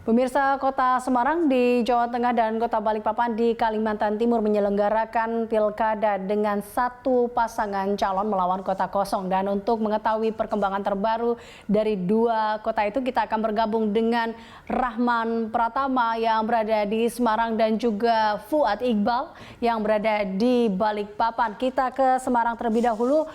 Pemirsa, Kota Semarang di Jawa Tengah dan Kota Balikpapan di Kalimantan Timur menyelenggarakan pilkada dengan satu pasangan calon melawan kota kosong. Dan untuk mengetahui perkembangan terbaru dari dua kota itu, kita akan bergabung dengan Rahman Pratama yang berada di Semarang dan juga Fuad Iqbal yang berada di Balikpapan. Kita ke Semarang terlebih dahulu.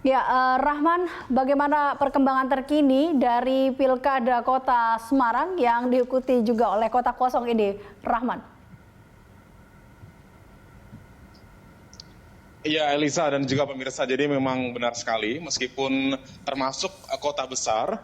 Ya, Rahman, bagaimana perkembangan terkini dari Pilkada Kota Semarang yang diikuti juga oleh kota kosong ini, Rahman? Iya, Elisa dan juga pemirsa, jadi memang benar sekali, meskipun termasuk kota besar,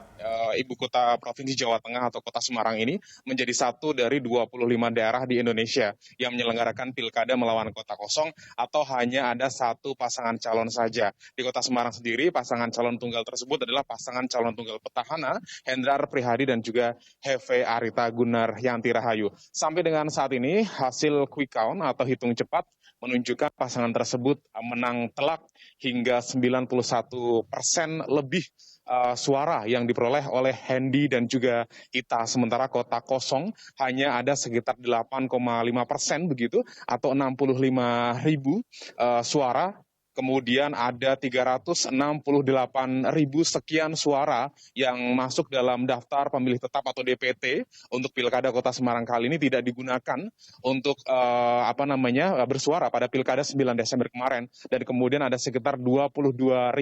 ibu kota Provinsi Jawa Tengah atau kota Semarang ini menjadi satu dari 25 daerah di Indonesia yang menyelenggarakan pilkada melawan kota kosong atau hanya ada satu pasangan calon saja. Di kota Semarang sendiri, pasangan calon tunggal tersebut adalah pasangan calon tunggal petahana, Hendrar Prihadi dan juga Heve Arita Gunar Yanti Rahayu. Sampai dengan saat ini, hasil quick count atau hitung cepat menunjukkan pasangan tersebut menang telak hingga 91% lebih suara yang diperoleh oleh Hendi dan juga Ita. Sementara kota kosong hanya ada sekitar 8,5% begitu atau 65.000 suara. Kemudian ada 368.000 sekian suara yang masuk dalam daftar pemilih tetap atau DPT untuk Pilkada Kota Semarang kali ini tidak digunakan untuk bersuara pada Pilkada 9 Desember kemarin, dan kemudian ada sekitar 22.000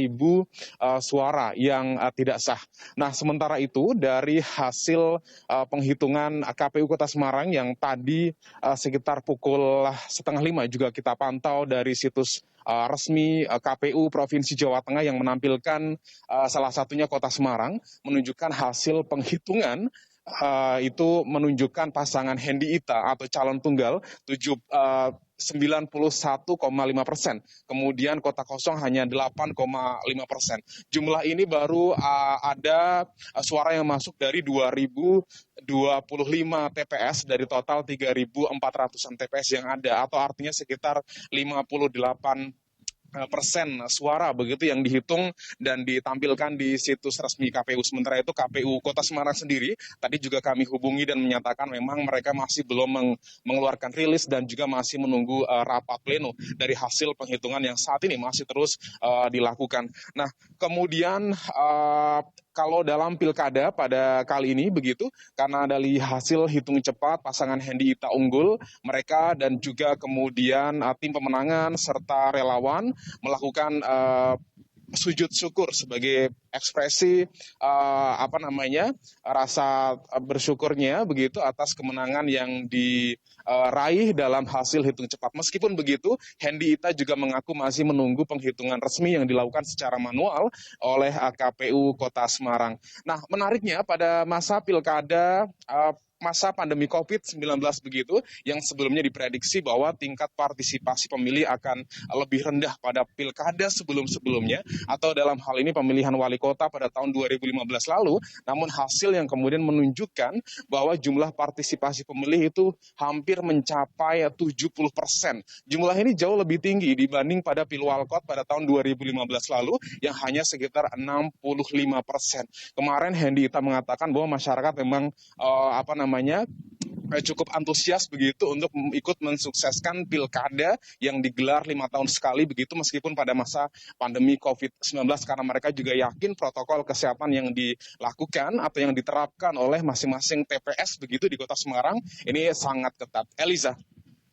suara yang tidak sah. Nah, sementara itu dari hasil penghitungan KPU Kota Semarang yang tadi sekitar pukul 4:30 juga kita pantau dari situs resmi KPU Provinsi Jawa Tengah yang menampilkan salah satunya Kota Semarang, menunjukkan hasil penghitungan itu menunjukkan pasangan Hendi Ita atau calon tunggal 91,5%. Kemudian kota kosong hanya 8,5%. Jumlah ini baru ada suara yang masuk dari 2025 TPS dari total 3.400-an TPS yang ada, atau artinya sekitar 58% suara begitu yang dihitung dan ditampilkan di situs resmi KPU. Sementara itu KPU Kota Semarang sendiri tadi juga kami hubungi dan menyatakan memang mereka masih belum mengeluarkan rilis dan juga masih menunggu rapat pleno dari hasil penghitungan yang saat ini masih terus dilakukan. Nah, kemudian kalau dalam pilkada pada kali ini begitu, karena dari hasil hitung cepat pasangan Hendi Ita unggul, mereka dan juga kemudian tim pemenangan serta relawan melakukan sujud syukur sebagai ekspresi rasa bersyukurnya begitu atas kemenangan yang diraih dalam hasil hitung cepat. Meskipun begitu, Hendi Ita juga mengaku masih menunggu penghitungan resmi yang dilakukan secara manual oleh KPU Kota Semarang. Nah, menariknya pada masa pilkada masa pandemi COVID-19 begitu, yang sebelumnya diprediksi bahwa tingkat partisipasi pemilih akan lebih rendah pada pilkada sebelum-sebelumnya, atau dalam hal ini pemilihan wali kota pada tahun 2015 lalu, namun hasil yang kemudian menunjukkan bahwa jumlah partisipasi pemilih itu hampir mencapai 70%. Jumlah ini jauh lebih tinggi dibanding pada Pilwalkot pada tahun 2015 lalu yang hanya sekitar 65%. Kemarin Hendi Ita mengatakan bahwa masyarakat memang cukup antusias begitu untuk ikut mensukseskan pilkada yang digelar 5 tahun sekali begitu, meskipun pada masa pandemi COVID-19, karena mereka juga yakin protokol kesehatan yang dilakukan atau yang diterapkan oleh masing-masing TPS begitu di Kota Semarang ini sangat ketat. Eliza.